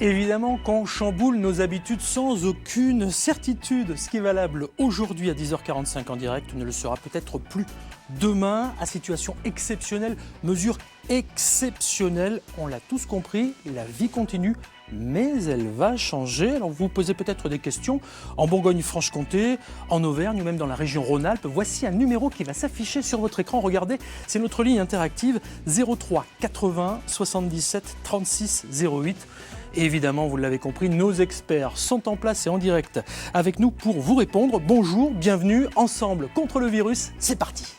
Évidemment qu'on chamboule nos habitudes sans aucune certitude. Ce qui est valable aujourd'hui à 10h45 en direct ne le sera peut-être plus demain. À situation exceptionnelle, mesure exceptionnelle. On l'a tous compris, la vie continue, mais elle va changer. Alors vous vous posez peut-être des questions. En Bourgogne-Franche-Comté, en Auvergne ou même dans la région Rhône-Alpes, voici un numéro qui va s'afficher sur votre écran. Regardez, c'est notre ligne interactive 03 80 77 36 08. Et évidemment, vous l'avez compris, nos experts sont en place et en direct avec nous pour vous répondre. Bonjour, bienvenue, ensemble contre le virus, c'est parti.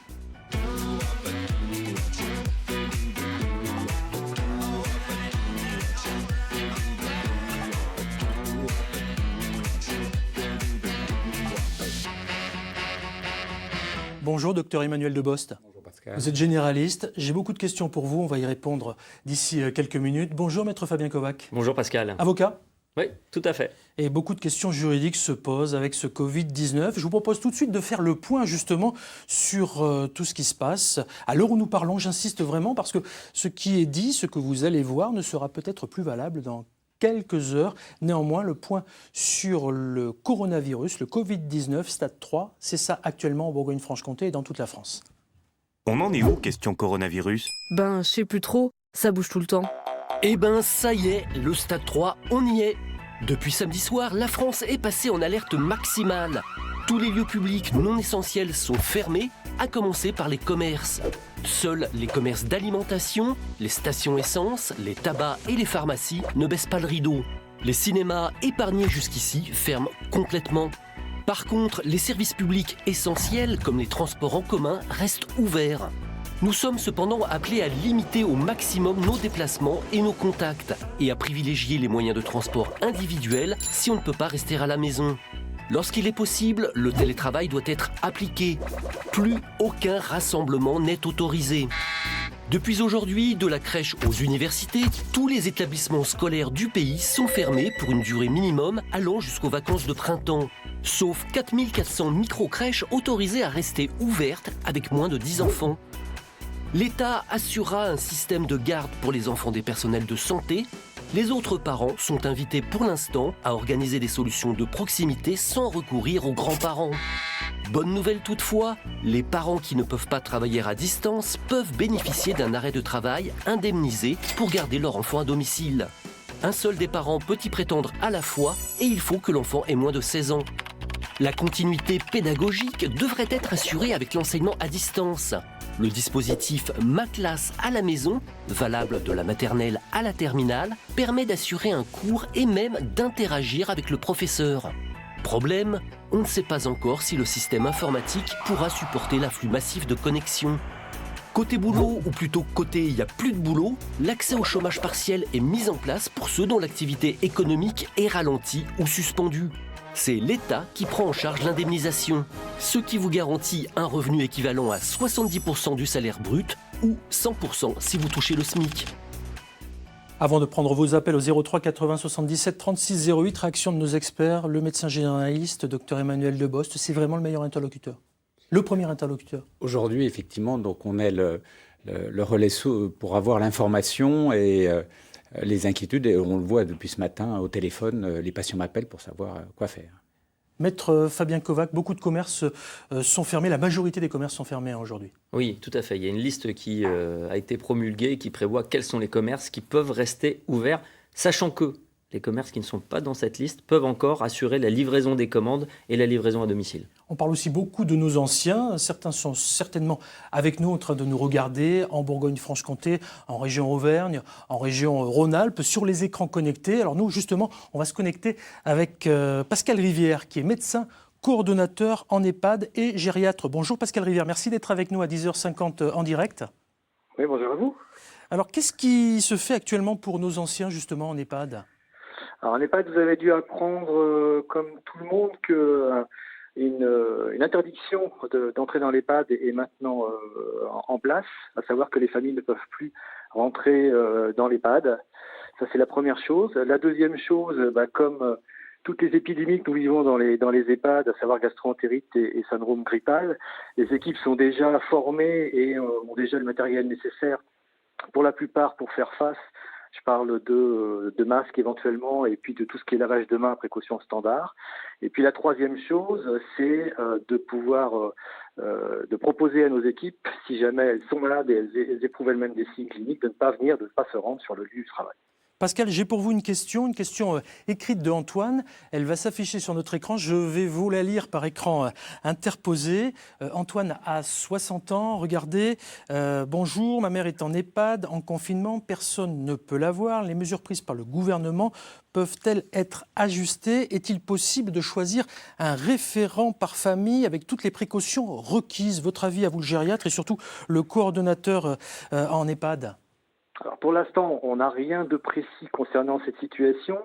Bonjour, docteur Emmanuel Debost. Bonjour Pascal. Vous êtes généraliste. J'ai beaucoup de questions pour vous. On va y répondre d'ici quelques minutes. Bonjour, maître Fabien Kovac. Bonjour Pascal. Avocat. Oui, tout à fait. Et beaucoup de questions juridiques se posent avec ce Covid-19. Je vous propose tout de suite de faire le point justement sur tout ce qui se passe. À l'heure où nous parlons, j'insiste vraiment parce que ce qui est dit, ce que vous allez voir, ne sera peut-être plus valable dans quelques heures. Néanmoins, le point sur le coronavirus, le Covid-19, stade 3, c'est ça actuellement en Bourgogne-Franche-Comté et dans toute la France. On en est où, question coronavirus? Je sais plus trop, ça bouge tout le temps. Ça y est, le stade 3, on y est. Depuis samedi soir, la France est passée en alerte maximale. Tous les lieux publics non essentiels sont fermés, à commencer par les commerces. Seuls les commerces d'alimentation, les stations essence, les tabacs et les pharmacies ne baissent pas le rideau. Les cinémas, épargnés jusqu'ici, ferment complètement. Par contre, les services publics essentiels, comme les transports en commun, restent ouverts. Nous sommes cependant appelés à limiter au maximum nos déplacements et nos contacts, et à privilégier les moyens de transport individuels si on ne peut pas rester à la maison. Lorsqu'il est possible, le télétravail doit être appliqué. Plus aucun rassemblement n'est autorisé. Depuis aujourd'hui, de la crèche aux universités, tous les établissements scolaires du pays sont fermés pour une durée minimum allant jusqu'aux vacances de printemps. Sauf 4400 micro-crèches autorisées à rester ouvertes avec moins de 10 enfants. L'État assurera un système de garde pour les enfants des personnels de santé. Les autres parents sont invités pour l'instant à organiser des solutions de proximité sans recourir aux grands-parents. Bonne nouvelle toutefois, les parents qui ne peuvent pas travailler à distance peuvent bénéficier d'un arrêt de travail indemnisé pour garder leur enfant à domicile. Un seul des parents peut y prétendre à la fois et il faut que l'enfant ait moins de 16 ans. La continuité pédagogique devrait être assurée avec l'enseignement à distance. Le dispositif Ma classe à la maison, valable de la maternelle à la terminale, permet d'assurer un cours et même d'interagir avec le professeur. Problème, on ne sait pas encore si le système informatique pourra supporter l'afflux massif de connexions. Côté boulot, ou plutôt côté il n'y a plus de boulot, l'accès au chômage partiel est mis en place pour ceux dont l'activité économique est ralentie ou suspendue. C'est l'État qui prend en charge l'indemnisation, ce qui vous garantit un revenu équivalent à 70% du salaire brut ou 100% si vous touchez le SMIC. Avant de prendre vos appels au 03 80 77 36 08, réaction de nos experts, le médecin généraliste, docteur Emmanuel Debost, c'est vraiment le meilleur interlocuteur, le premier interlocuteur. Aujourd'hui, effectivement, donc on est le relais pour avoir l'information et les inquiétudes. Et on le voit depuis ce matin au téléphone, les patients m'appellent pour savoir quoi faire. Maître Fabien Kovac, beaucoup de commerces sont fermés, la majorité des commerces sont fermés aujourd'hui. Oui, tout à fait. Il y a une liste qui a été promulguée et qui prévoit quels sont les commerces qui peuvent rester ouverts, sachant que les commerces qui ne sont pas dans cette liste peuvent encore assurer la livraison des commandes et la livraison à domicile. On parle aussi beaucoup de nos anciens. Certains sont certainement avec nous en train de nous regarder en Bourgogne-Franche-Comté, en région Auvergne, en région Rhône-Alpes, sur les écrans connectés. Alors nous, justement, on va se connecter avec Pascal Rivière, qui est médecin coordonnateur en EHPAD et gériatre. Bonjour Pascal Rivière, merci d'être avec nous à 10h50 en direct. Oui, bonjour à vous. Alors qu'est-ce qui se fait actuellement pour nos anciens justement en EHPAD ? Alors en EHPAD, vous avez dû apprendre, comme tout le monde, que une interdiction d'entrer dans l'EHPAD est maintenant en place, à savoir que les familles ne peuvent plus rentrer dans l'EHPAD. Ça, c'est la première chose. La deuxième chose, comme toutes les épidémies que nous vivons dans les EHPAD, à savoir gastro-entérite et syndrome grippal, les équipes sont déjà formées et ont déjà le matériel nécessaire pour la plupart pour faire face Je parle de masques éventuellement et puis de tout ce qui est lavage de mains, précaution standard. Et puis la troisième chose, c'est de pouvoir de proposer à nos équipes, si jamais elles sont malades et elles éprouvent elles-mêmes des signes cliniques, de ne pas venir, de ne pas se rendre sur le lieu du travail. Pascal, j'ai pour vous une question écrite de Antoine. Elle va s'afficher sur notre écran. Je vais vous la lire par écran interposé. Antoine a 60 ans. Regardez. Bonjour, ma mère est en EHPAD, en confinement. Personne ne peut la voir. Les mesures prises par le gouvernement peuvent-elles être ajustées? Est-il possible de choisir un référent par famille avec toutes les précautions requises? Votre avis à vous, le gériatre, et surtout le coordonnateur en EHPAD? Alors pour l'instant, on n'a rien de précis concernant cette situation.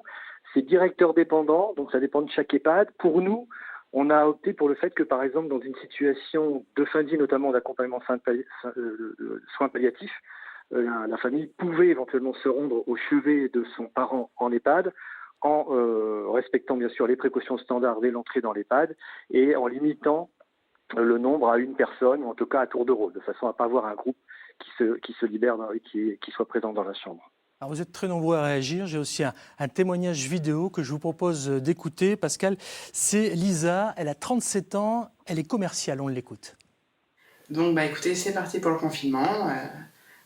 C'est directeur dépendant, donc ça dépend de chaque EHPAD. Pour nous, on a opté pour le fait que, par exemple, dans une situation de fin de vie, notamment d'accompagnement soins palliatifs, la famille pouvait éventuellement se rendre au chevet de son parent en EHPAD en respectant bien sûr les précautions standards dès l'entrée dans l'EHPAD et en limitant le nombre à une personne, ou en tout cas à tour de rôle, de façon à ne pas avoir un groupe qui se libère et qui soit présent dans la chambre. Alors vous êtes très nombreux à réagir. J'ai aussi un témoignage vidéo que je vous propose d'écouter. Pascal, c'est Lisa, elle a 37 ans, elle est commerciale, on l'écoute. Donc écoutez, c'est parti pour le confinement.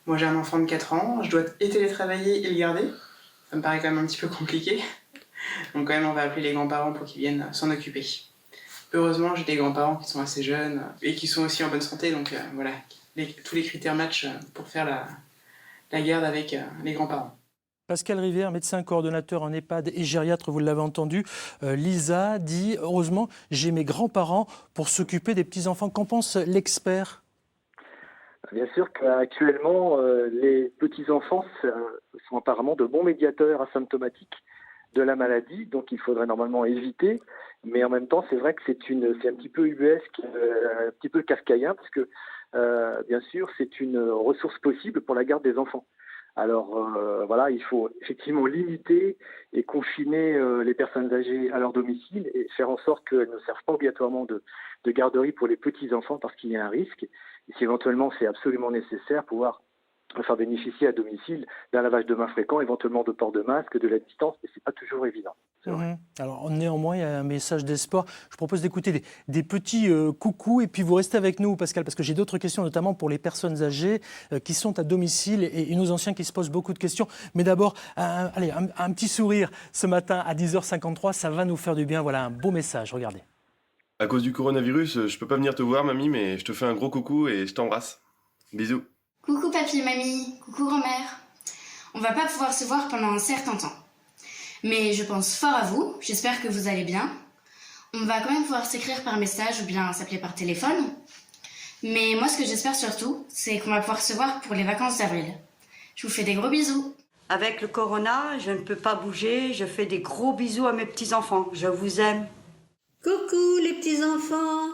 Moi j'ai un enfant de 4 ans, je dois et télétravailler et le garder. Ça me paraît quand même un petit peu compliqué. Donc quand même on va appeler les grands-parents pour qu'ils viennent s'en occuper. Heureusement j'ai des grands-parents qui sont assez jeunes et qui sont aussi en bonne santé, donc voilà. Tous les critères matchent pour faire la garde avec les grands-parents. Pascal Rivière, médecin coordonnateur en EHPAD et gériatre, vous l'avez entendu. Lisa dit, heureusement, j'ai mes grands-parents pour s'occuper des petits-enfants. Qu'en pense l'expert? Bien sûr qu'actuellement, les petits-enfants sont apparemment de bons médiateurs asymptomatiques de la maladie, donc il faudrait normalement éviter. Mais en même temps, c'est vrai que c'est un petit peu ubuesque, un petit peu kafkaïen, parce que bien sûr, c'est une ressource possible pour la garde des enfants. Alors voilà, il faut effectivement limiter et confiner les personnes âgées à leur domicile et faire en sorte qu'elles ne servent pas obligatoirement de garderie pour les petits-enfants parce qu'il y a un risque. Et si éventuellement c'est absolument nécessaire, pouvoir faire bénéficier à domicile d'un lavage de mains fréquent, éventuellement de port de masque, de la distance, mais ce n'est pas toujours évident. Alors néanmoins, il y a un message d'espoir. Je propose d'écouter des petits coucous et puis vous restez avec nous, Pascal, parce que j'ai d'autres questions, notamment pour les personnes âgées qui sont à domicile et nos anciens qui se posent beaucoup de questions. Mais d'abord, un petit sourire ce matin à 10h53, ça va nous faire du bien. Voilà un beau message, regardez. À cause du coronavirus, je peux pas venir te voir, mamie, mais je te fais un gros coucou et je t'embrasse. Bisous. Coucou papy et mamie, coucou grand-mère. On va pas pouvoir se voir pendant un certain temps. Mais je pense fort à vous, j'espère que vous allez bien. On va quand même pouvoir s'écrire par message ou bien s'appeler par téléphone. Mais moi ce que j'espère surtout, c'est qu'on va pouvoir se voir pour les vacances d'avril. Je vous fais des gros bisous. Avec le corona, je ne peux pas bouger, je fais des gros bisous à mes petits-enfants. Je vous aime. Coucou les petits-enfants.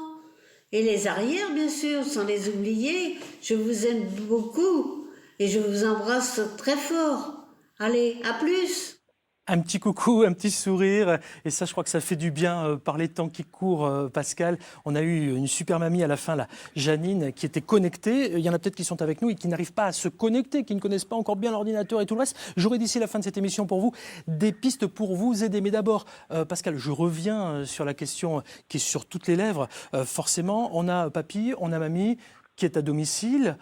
Et les arrières, bien sûr, sans les oublier. Je vous aime beaucoup et je vous embrasse très fort. Allez, à plus. Un petit coucou, un petit sourire, et ça je crois que ça fait du bien par les temps qui courent, Pascal. On a eu une super mamie à la fin, là, Janine, qui était connectée. Il y en a peut-être qui sont avec nous et qui n'arrivent pas à se connecter, qui ne connaissent pas encore bien l'ordinateur et tout le reste. J'aurai d'ici la fin de cette émission pour vous des pistes pour vous aider. Mais d'abord, Pascal, je reviens sur la question qui est sur toutes les lèvres. Forcément, on a papy, on a mamie qui est à domicile.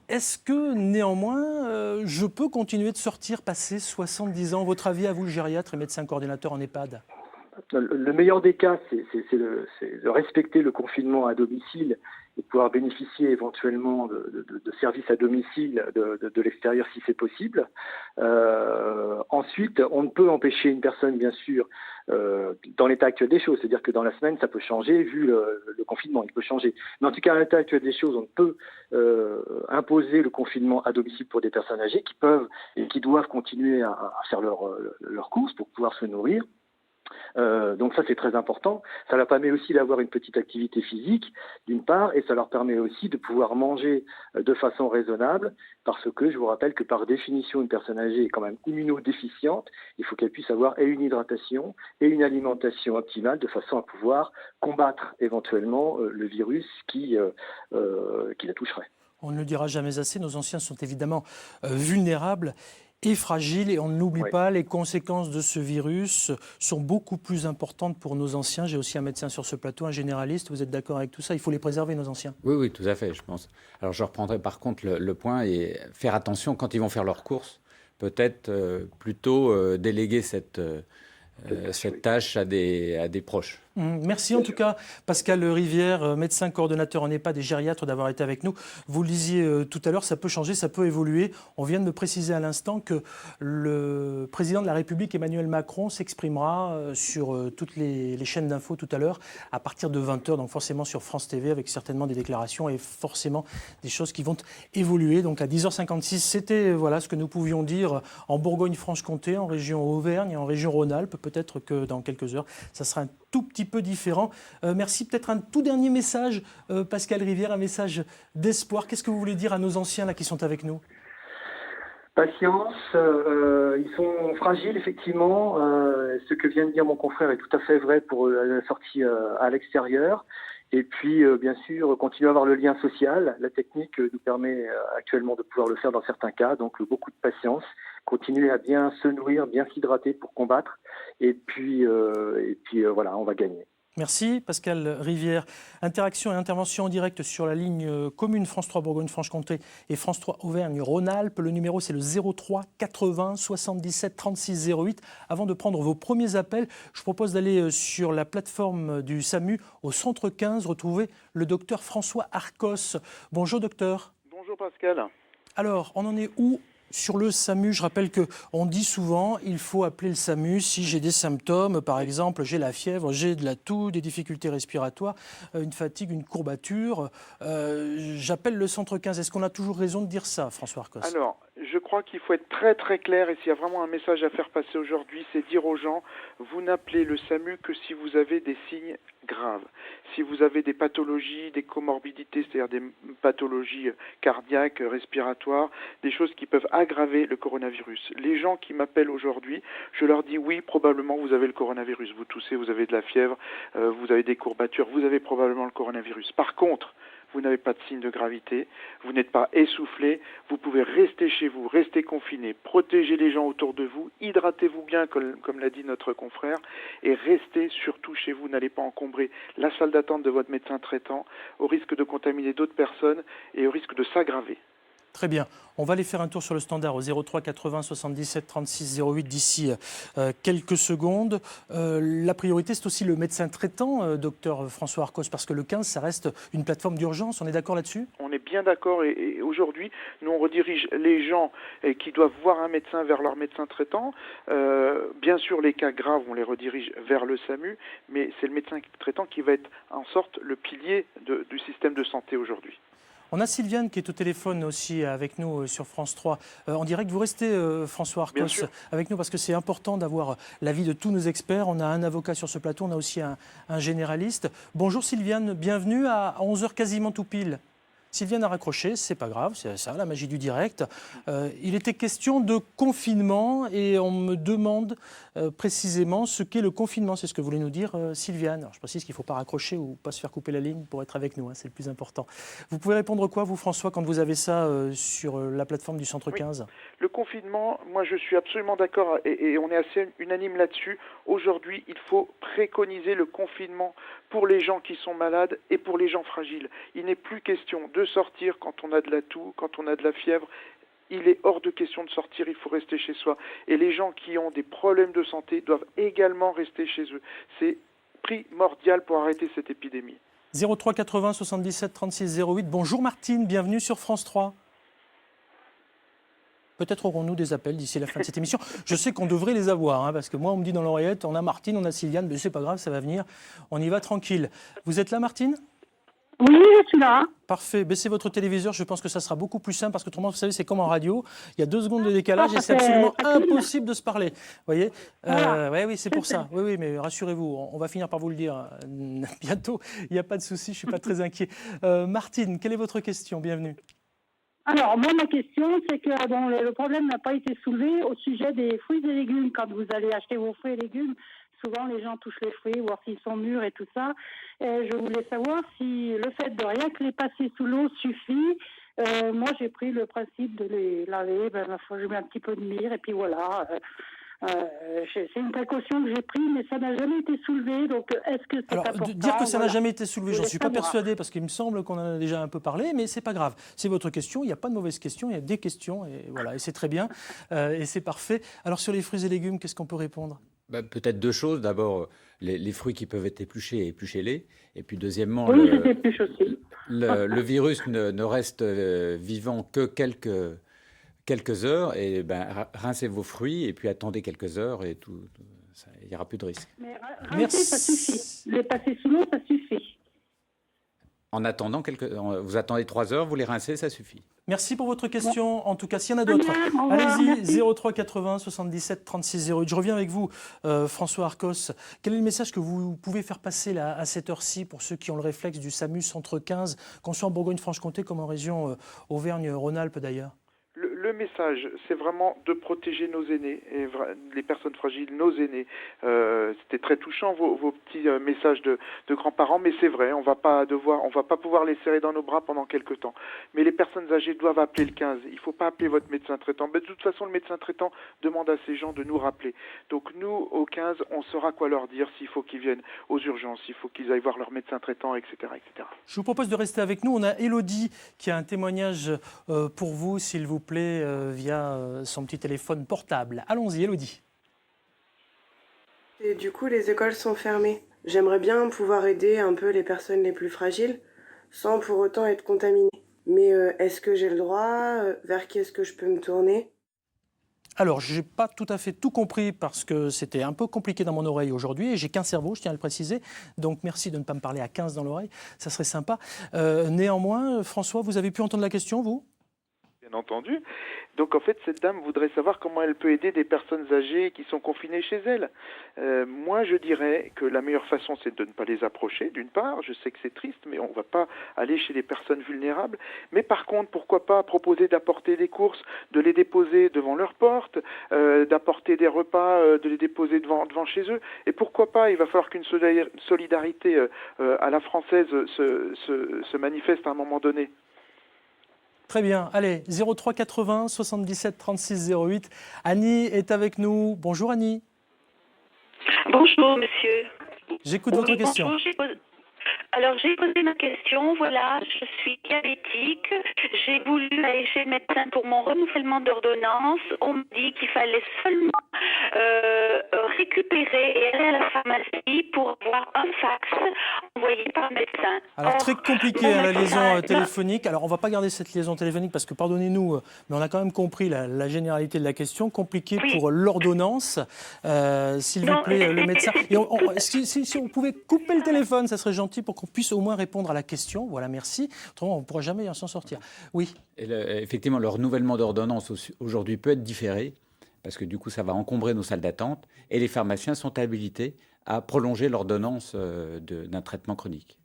Est-ce que néanmoins, je peux continuer de sortir passer 70 ans? Votre avis à vous, le gériatre et médecin coordinateur en EHPAD? Le meilleur des cas, c'est de respecter le confinement à domicile et de pouvoir bénéficier éventuellement de services à domicile de l'extérieur si c'est possible. Ensuite, on ne peut empêcher une personne, bien sûr, dans l'état actuel des choses. C'est-à-dire que dans la semaine, ça peut changer, vu le confinement, il peut changer. Mais en tout cas, à l'état actuel des choses, on peut imposer le confinement à domicile pour des personnes âgées qui peuvent et qui doivent continuer à faire leurs courses pour pouvoir se nourrir. Donc ça c'est très important. Ça leur permet aussi d'avoir une petite activité physique d'une part et ça leur permet aussi de pouvoir manger de façon raisonnable parce que je vous rappelle que par définition une personne âgée est quand même immunodéficiente. Il faut qu'elle puisse avoir et une hydratation et une alimentation optimale de façon à pouvoir combattre éventuellement le virus qui la toucherait. On ne le dira jamais assez, nos anciens sont évidemment vulnérables. est fragile et on ne l'oublie pas, les conséquences de ce virus sont beaucoup plus importantes pour nos anciens. J'ai aussi un médecin sur ce plateau, un généraliste. Vous êtes d'accord avec tout ça? Il faut les préserver, nos anciens. Oui, tout à fait, je pense. Alors je reprendrai par contre le point et faire attention quand ils vont faire leurs courses. Peut-être plutôt déléguer cette tâche à des proches. Merci en tout cas, Pascal Rivière, médecin coordonnateur en EHPAD et gériatre, d'avoir été avec nous. Vous le disiez tout à l'heure, ça peut changer, ça peut évoluer. On vient de me préciser à l'instant que le président de la République, Emmanuel Macron, s'exprimera sur toutes les chaînes d'infos tout à l'heure, à partir de 20h, donc forcément sur France TV, avec certainement des déclarations et forcément des choses qui vont évoluer. Donc à 10h56, c'était ce que nous pouvions dire en Bourgogne-Franche-Comté, en région Auvergne et en région Rhône-Alpes. Peut-être que dans quelques heures, ça sera un tout petit peu différent. Merci. Peut-être un tout dernier message, Pascal Rivière, un message d'espoir. Qu'est-ce que vous voulez dire à nos anciens là qui sont avec nous? Patience, ils sont fragiles effectivement. Ce que vient de dire mon confrère est tout à fait vrai pour la sortie à l'extérieur. Et puis, bien sûr, continuer à avoir le lien social. La technique nous permet actuellement de pouvoir le faire dans certains cas. Donc, beaucoup de patience. Continuer à bien se nourrir, bien s'hydrater pour combattre. Et puis, voilà, on va gagner. Merci Pascal Rivière. Interaction et intervention en direct sur la ligne commune France 3 Bourgogne-Franche-Comté et France 3 Auvergne-Rhône-Alpes. Le numéro c'est le 03 80 77 36 08. Avant de prendre vos premiers appels, je propose d'aller sur la plateforme du SAMU au centre 15, retrouver le docteur François Arcos. Bonjour docteur. Bonjour Pascal. Alors, on en est où sur le SAMU? Je rappelle qu'on dit souvent il faut appeler le SAMU si j'ai des symptômes, par exemple j'ai la fièvre, j'ai de la toux, des difficultés respiratoires, une fatigue, une courbature. J'appelle le centre 15. Est-ce qu'on a toujours raison de dire ça, François Arcos? Alors, je crois qu'il faut être très très clair et s'il y a vraiment un message à faire passer aujourd'hui, c'est dire aux gens, vous n'appelez le SAMU que si vous avez des signes graves. Si vous avez des pathologies, des comorbidités, c'est-à-dire des pathologies cardiaques, respiratoires, des choses qui peuvent aggraver le coronavirus. Les gens qui m'appellent aujourd'hui, je leur dis oui, probablement vous avez le coronavirus. Vous toussez, vous avez de la fièvre, vous avez des courbatures, vous avez probablement le coronavirus. Par contre, vous n'avez pas de signe de gravité, vous n'êtes pas essoufflé, vous pouvez rester chez vous, rester confiné, protéger les gens autour de vous, hydratez-vous bien, comme l'a dit notre confrère, et restez surtout chez vous, n'allez pas encombrer la salle d'attente de votre médecin traitant, au risque de contaminer d'autres personnes et au risque de s'aggraver. Très bien. On va aller faire un tour sur le standard au 03 80 77 36 08 d'ici quelques secondes. La priorité, c'est aussi le médecin traitant, docteur François Arcos, parce que le 15, ça reste une plateforme d'urgence. On est d'accord là-dessus? On est bien d'accord et aujourd'hui, nous on redirige les gens qui doivent voir un médecin vers leur médecin traitant. Bien sûr, les cas graves, on les redirige vers le SAMU, mais c'est le médecin traitant qui va être en sorte le pilier du système de santé aujourd'hui. On a Sylviane qui est au téléphone aussi avec nous sur France 3 en direct. Vous restez, François Arcos, avec nous parce que c'est important d'avoir l'avis de tous nos experts. On a un avocat sur ce plateau, on a aussi un généraliste. Bonjour Sylviane, bienvenue à 11h quasiment tout pile. Sylviane a raccroché, c'est pas grave, c'est ça la magie du direct. Il était question de confinement et on me demande précisément ce qu'est le confinement. C'est ce que voulait nous dire Sylviane. Alors, je précise qu'il ne faut pas raccrocher ou pas se faire couper la ligne pour être avec nous, c'est le plus important. Vous pouvez répondre quoi, vous François, quand vous avez ça sur la plateforme du Centre 15 ? Le confinement, moi je suis absolument d'accord et on est assez unanime là-dessus. Aujourd'hui, il faut préconiser le confinement pour les gens qui sont malades et pour les gens fragiles. Il n'est plus question de sortir quand on a de la toux, quand on a de la fièvre. Il est hors de question de sortir, il faut rester chez soi. Et les gens qui ont des problèmes de santé doivent également rester chez eux. C'est primordial pour arrêter cette épidémie. 03 80 77 36 08. Bonjour Martine, bienvenue sur France 3. Peut-être aurons-nous des appels d'ici la fin de cette émission. Je sais qu'on devrait les avoir, parce que moi, on me dit dans l'oreillette, on a Martine, on a Sylviane, mais c'est pas grave, ça va venir. On y va tranquille. Vous êtes là, Martine ? Oui, je suis là. Parfait. Baissez votre téléviseur, je pense que ça sera beaucoup plus simple, parce que autrement, vous savez, c'est comme en radio. Il y a 2 secondes de décalage et c'est absolument impossible de se parler. Vous voyez oui, c'est pour ça. Oui, mais rassurez-vous, on va finir par vous le dire bientôt. Il n'y a pas de souci, je ne suis pas très inquiet. Martine, quelle est votre question ? Bienvenue. Alors, moi, ma question, c'est que le problème n'a pas été soulevé au sujet des fruits et légumes. Quand vous allez acheter vos fruits et légumes, souvent les gens touchent les fruits, voir s'ils sont mûrs et tout ça. Et je voulais savoir si le fait de rien que les passer sous l'eau suffit Moi, j'ai pris le principe de les laver. Je mets un petit peu de myrrhe et puis voilà. C'est une précaution que j'ai prise, mais ça n'a jamais été soulevé. Donc, est-ce que c'est Alors, important? dire que ça n'a Voilà. jamais été soulevé, Je j'en voulais suis pas savoir. persuadé parce qu'il me semble qu'on en a déjà un peu parlé, mais c'est pas grave. C'est votre question, il n'y a pas de mauvaise question, il y a des questions et voilà, et c'est très bien et c'est parfait. Alors sur les fruits et légumes, qu'est-ce qu'on peut répondre? Peut-être deux choses. D'abord, les fruits qui peuvent être épluchés, épluchez-les. Et puis deuxièmement, Oui, je l'épluche aussi. le virus ne reste vivant que quelques heures. Et rincez vos fruits et puis attendez quelques heures et il n'y aura plus de risque. Mais rincer, ça suffit. Les passer sous l'eau, ça suffit. En attendant, vous attendez 3 heures, vous les rincez, ça suffit. Merci pour votre question. En tout cas, s'il y en a d'autres, Au revoir, allez-y, merci. 03 80 77 36 08. Je reviens avec vous, François Arcos. Quel est le message que vous pouvez faire passer là, à cette heure-ci pour ceux qui ont le réflexe du SAMU Centre 15, qu'on soit en Bourgogne-Franche-Comté comme en région Auvergne-Rhône-Alpes d'ailleurs? Le message, c'est vraiment de protéger nos aînés, et les personnes fragiles, nos aînés. C'était très touchant vos petits messages de grands-parents, mais c'est vrai, on va pas pouvoir les serrer dans nos bras pendant quelques temps. Mais les personnes âgées doivent appeler le 15. Il ne faut pas appeler votre médecin traitant. Mais de toute façon, le médecin traitant demande à ces gens de nous rappeler. Donc nous, au 15, on saura quoi leur dire s'il faut qu'ils viennent aux urgences, s'il faut qu'ils aillent voir leur médecin traitant, etc., etc. Je vous propose de rester avec nous. On a Élodie qui a un témoignage pour vous, s'il vous plaît, via son petit téléphone portable. Allons-y, Élodie. Et du coup, les écoles sont fermées. J'aimerais bien pouvoir aider un peu les personnes les plus fragiles sans pour autant être contaminée. Mais est-ce que j'ai le droit? Vers qui est-ce que je peux me tourner? Alors, je n'ai pas tout à fait tout compris parce que c'était un peu compliqué dans mon oreille aujourd'hui et j'ai qu'un cerveau, je tiens à le préciser. Donc, merci de ne pas me parler à 15 dans l'oreille, ça serait sympa. Néanmoins, François, vous avez pu entendre la question, vous ? Bien entendu. Donc en fait, cette dame voudrait savoir comment elle peut aider des personnes âgées qui sont confinées chez elle. Moi, je dirais que la meilleure façon, c'est de ne pas les approcher, d'une part. Je sais que c'est triste, mais on ne va pas aller chez les personnes vulnérables. Mais par contre, pourquoi pas proposer d'apporter des courses, de les déposer devant leur porte, d'apporter des repas, de les déposer devant chez eux. Et pourquoi pas, il va falloir qu'une solidarité à la française se manifeste à un moment donné. Très bien. Allez, 03 80 77 36 08. Annie est avec nous. Bonjour Annie. Bonjour monsieur. J'écoute votre question. Bonjour, alors j'ai posé ma question, voilà, je suis diabétique, j'ai voulu aller chez le médecin pour mon renouvellement d'ordonnance, on me dit qu'il fallait seulement récupérer et aller à la pharmacie pour avoir un fax envoyé par le médecin. Alors très compliqué la liaison téléphonique. Alors on ne va pas garder cette liaison téléphonique parce que, pardonnez-nous, mais on a quand même compris la généralité de la question. Compliqué pour l'ordonnance, s'il vous plaît, le médecin. Et si on pouvait couper le téléphone, ça serait gentil pour qu'on puisse au moins répondre à la question. Voilà, merci. Autrement, on ne pourra jamais s'en sortir. Oui. Et effectivement, le renouvellement d'ordonnance aujourd'hui peut être différé parce que du coup, ça va encombrer nos salles d'attente et les pharmaciens sont habilités à prolonger l'ordonnance d'un traitement chronique.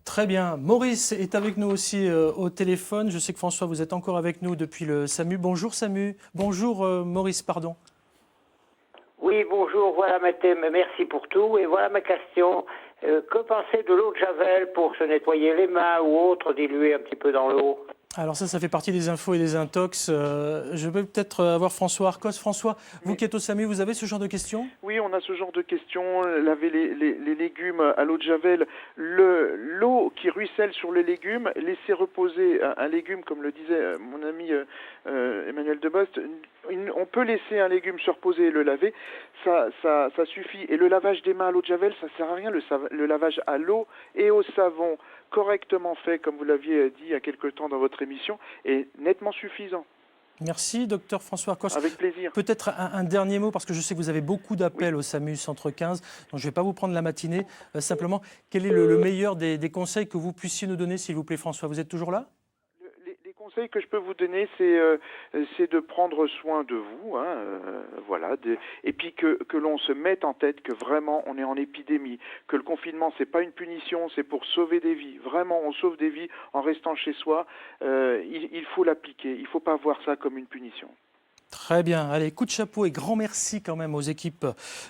Très bien. Maurice est avec nous aussi au téléphone. Je sais que François, vous êtes encore avec nous depuis le SAMU. Bonjour SAMU. Bonjour Maurice, pardon. Oui, bonjour. Voilà ma thème. Merci pour tout. Et voilà ma question. Que pensez de l'eau de Javel pour se nettoyer les mains ou autre, diluer un petit peu dans l'eau? Alors ça fait partie des infos et des intox. Je vais peut-être avoir François Arcos. François, vous qui êtes au SAMU, vous avez ce genre de questions? Oui, on a ce genre de questions. Laver les légumes à l'eau de Javel, l'eau qui ruisselle sur les légumes, laisser reposer un légume, comme le disait mon ami Emmanuel Debost. On peut laisser un légume se reposer et le laver, ça suffit. Et le lavage des mains à l'eau de Javel, ça sert à rien. Le lavage à l'eau et au savon, correctement fait, comme vous l'aviez dit il y a quelque temps dans votre émission, est nettement suffisant. Merci, docteur François Arcos. Avec plaisir. Peut-être un dernier mot, parce que je sais que vous avez beaucoup d'appels au SAMU Centre 15, donc je ne vais pas vous prendre la matinée. Simplement, quel est le meilleur des conseils que vous puissiez nous donner, s'il vous plaît, François? Vous êtes toujours là? Les conseils que je peux vous donner, c'est de prendre soin de vous, voilà, et puis que l'on se mette en tête que vraiment on est en épidémie, que le confinement c'est pas une punition, c'est pour sauver des vies. Vraiment, on sauve des vies en restant chez soi. Il faut l'appliquer. Il faut pas voir ça comme une punition. Très bien. Allez, coup de chapeau et grand merci quand même aux équipes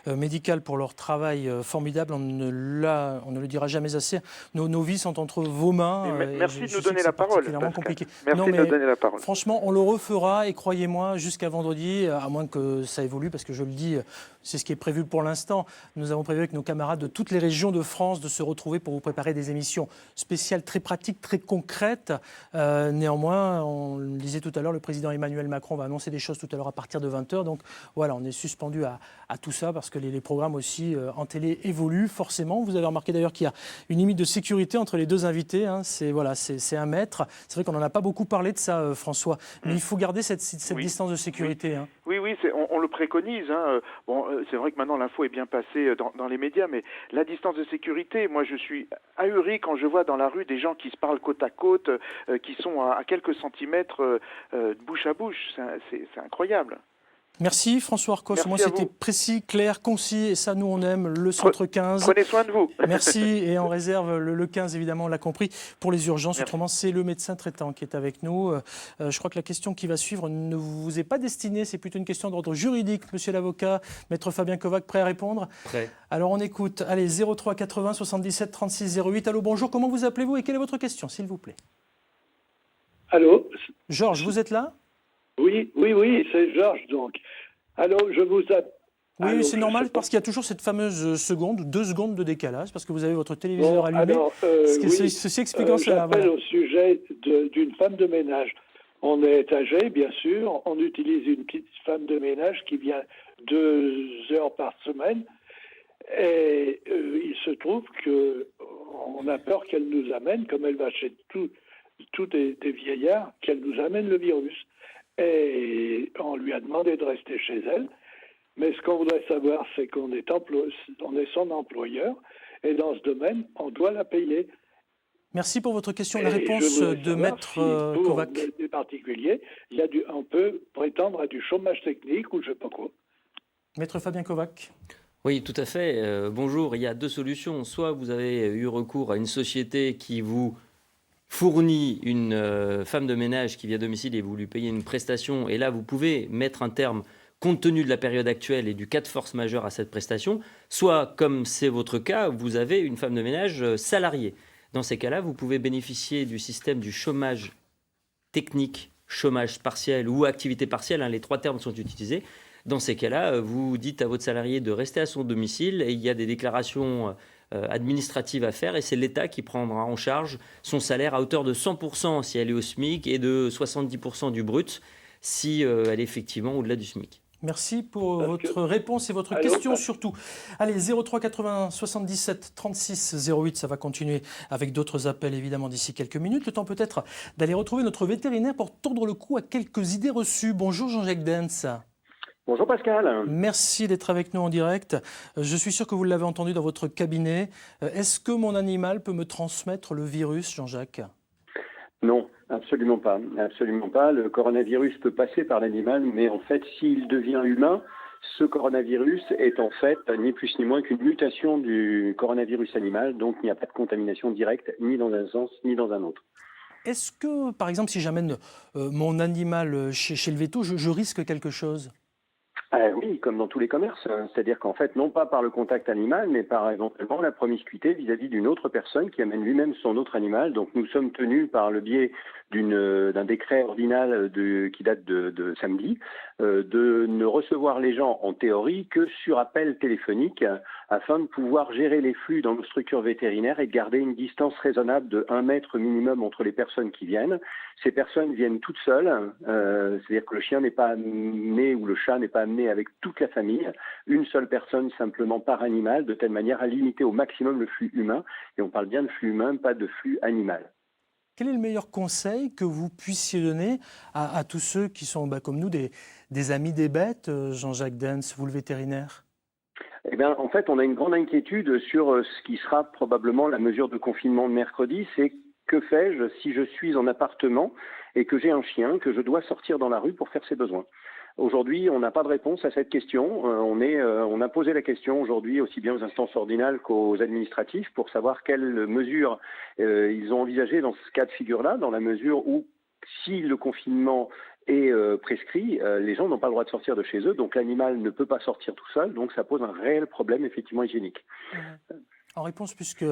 médicales pour leur travail formidable. On ne le dira jamais assez. Nos vies sont entre vos mains. Merci de nous donner la c'est parole. particulièrement compliqué. Merci de nous donner la parole. Franchement, on le refera et croyez-moi, jusqu'à vendredi, à moins que ça évolue, parce que je le dis, c'est ce qui est prévu pour l'instant. Nous avons prévu avec nos camarades de toutes les régions de France de se retrouver pour vous préparer des émissions spéciales, très pratiques, très concrètes. Néanmoins, on le disait tout à l'heure, le président Emmanuel Macron va annoncer des choses tout à l'heure à partir de 20h. Donc voilà, on est suspendu à tout ça parce que les programmes aussi en télé évoluent forcément. Vous avez remarqué d'ailleurs qu'il y a une limite de sécurité entre les deux invités. Hein. C'est 1 mètre. C'est vrai qu'on n'en a pas beaucoup parlé de ça, François. Mais il faut garder cette distance de sécurité. Hein. Oui, on le préconise. Hein. C'est vrai que maintenant l'info est bien passée dans les médias, mais la distance de sécurité, moi je suis ahuri quand je vois dans la rue des gens qui se parlent côte à côte, qui sont à quelques centimètres de bouche à bouche. C'est incroyable. Merci François Arcos. Moi c'était précis, clair, concis et ça nous on aime, le centre 15. Prenez soin de vous. Merci et on réserve le 15 évidemment, on l'a compris, pour les urgences. Merci. Autrement c'est le médecin traitant qui est avec nous. Je crois que la question qui va suivre ne vous est pas destinée, c'est plutôt une question d'ordre juridique. Monsieur l'avocat, maître Fabien Kovac, prêt à répondre? Prêt. Alors on écoute, allez 03 80 77 36 08. Allô, bonjour, comment vous appelez-vous et quelle est votre question s'il vous plaît? Allô? Georges, vous êtes là? Oui, c'est Georges donc. Alors, je vous appelle. Oui, c'est normal parce qu'il y a toujours cette fameuse seconde, 2 secondes de décalage parce que vous avez votre téléviseur allumé. Ceci expliquant cela. J'appelle au sujet d'une femme de ménage. On est âgé, bien sûr. On utilise une petite femme de ménage qui vient 2 heures par semaine. Et il se trouve qu'on a peur qu'elle nous amène, comme elle va chez tous des vieillards, qu'elle nous amène le virus. Et on lui a demandé de rester chez elle. Mais ce qu'on voudrait savoir, c'est qu'on est son employeur. Et dans ce domaine, on doit la payer. Merci pour votre question. La réponse de maître Kovac. Pour des particuliers, on peut prétendre à du chômage technique ou je ne sais pas quoi. Maître Fabien Kovac. Oui, tout à fait. Bonjour, il y a 2 solutions. Soit vous avez eu recours à une société qui vous fournit une femme de ménage qui vient à domicile et vous lui payez une prestation. Et là, vous pouvez mettre un terme compte tenu de la période actuelle et du cas de force majeure à cette prestation. Soit, comme c'est votre cas, vous avez une femme de ménage salariée. Dans ces cas-là, vous pouvez bénéficier du système du chômage technique, chômage partiel ou activité partielle. Les 3 termes sont utilisés. Dans ces cas-là, vous dites à votre salarié de rester à son domicile et il y a des déclarations administratives à faire et c'est l'État qui prendra en charge son salaire à hauteur de 100% si elle est au SMIC et de 70% du brut si elle est effectivement au-delà du SMIC. Merci pour votre réponse et votre question surtout. Allez, 03 80 77 36 08, ça va continuer avec d'autres appels évidemment d'ici quelques minutes. Le temps peut-être d'aller retrouver notre vétérinaire pour tordre le cou à quelques idées reçues. Bonjour Jean-Jacques Dens. Bonjour Pascal. Merci d'être avec nous en direct. Je suis sûr que vous l'avez entendu dans votre cabinet. Est-ce que mon animal peut me transmettre le virus, Jean-Jacques? Non, absolument pas. Absolument pas. Le coronavirus peut passer par l'animal, mais en fait, s'il devient humain, ce coronavirus est en fait ni plus ni moins qu'une mutation du coronavirus animal, donc il n'y a pas de contamination directe ni dans un sens ni dans un autre. Est-ce que, par exemple, si j'amène mon animal chez le véto, je risque quelque chose? Oui, comme dans tous les commerces. C'est-à-dire qu'en fait, non pas par le contact animal, mais par éventuellement la promiscuité vis-à-vis d'une autre personne qui amène lui-même son autre animal. Donc nous sommes tenus par le biais d'un décret ordinal qui date de samedi, de ne recevoir les gens en théorie que sur appel téléphonique afin de pouvoir gérer les flux dans nos structures vétérinaires et de garder une distance raisonnable de 1 mètre minimum entre les personnes qui viennent. Ces personnes viennent toutes seules, c'est-à-dire que le chien n'est pas amené ou le chat n'est pas amené avec toute la famille, une seule personne simplement par animal, de telle manière à limiter au maximum le flux humain. Et on parle bien de flux humain, pas de flux animal. Quel est le meilleur conseil que vous puissiez donner à tous ceux qui sont comme nous des amis des bêtes, Jean-Jacques Dens, vous le vétérinaire? Eh bien, en fait, on a une grande inquiétude sur ce qui sera probablement la mesure de confinement de mercredi. C'est que fais-je si je suis en appartement et que j'ai un chien, que je dois sortir dans la rue pour faire ses besoins? Aujourd'hui, on n'a pas de réponse à cette question. On a posé la question aujourd'hui aussi bien aux instances ordinales qu'aux administratifs pour savoir quelles mesures ils ont envisagées dans ce cas de figure-là, dans la mesure où si le confinement est prescrit, les gens n'ont pas le droit de sortir de chez eux, donc l'animal ne peut pas sortir tout seul, donc ça pose un réel problème effectivement hygiénique. En réponse, puisque